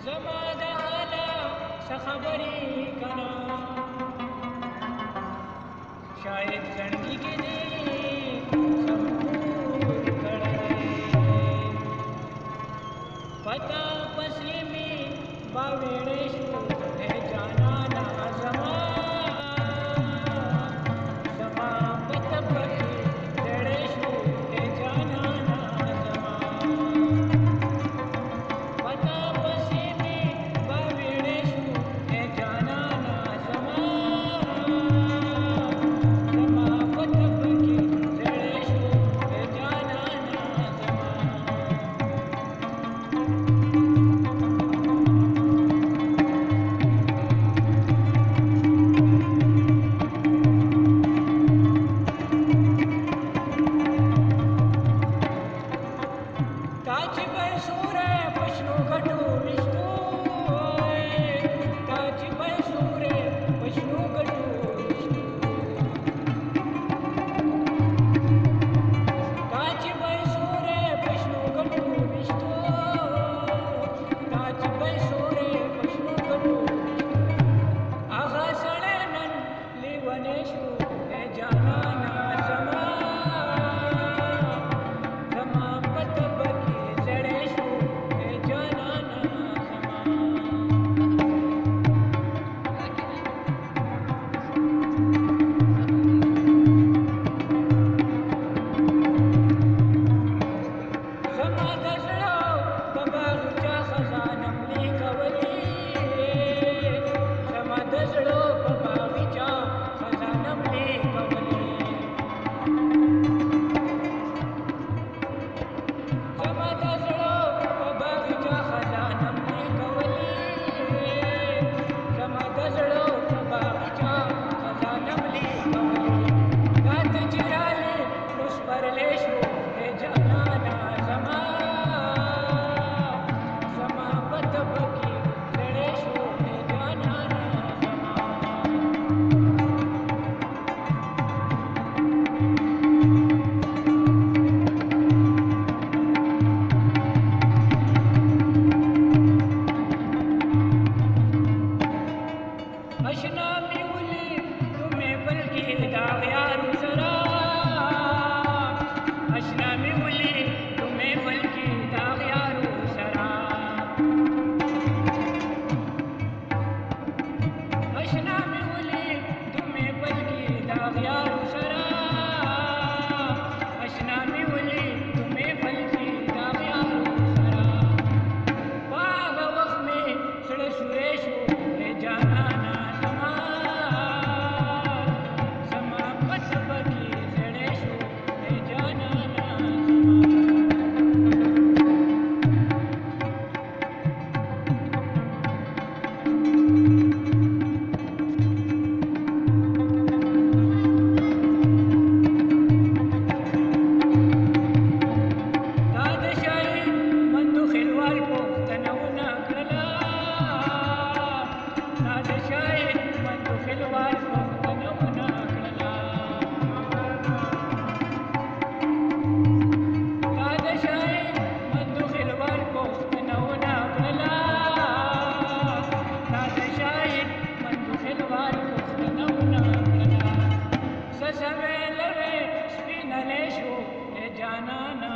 زما د حاله څه خبرې کنه شاید زړګي کې دې سمور کړی پتا پسې مې باویړې شو اے جانانا زما زما پته پکې زړې شو اے جانانا زما پتا پسې مې باویړې شو اے جانانا زما زما پته پکې زړې شو اے جانانا زما काची बैसूरे पशनु गटू विष्णु काची बैसूरे पशनु गटू विष्णु काची बैसूरे पशनु गटू विष्णु काची बैसूरे पशनु गटू आगा सड़नन लिवनेशु ए जानाना जमा जमा पतबकी अशना में उली तुम्हें पल की दाग यारू सरा अशना में उली तुम्हें पल की दाग यारू सरा अशना में उली तुम्हें पल की दाग यारू सरा अशना में उली तुम्हें पल की दाग यारू सरा बाग वक्त में सड़े सुरेशो ए जानाना जाना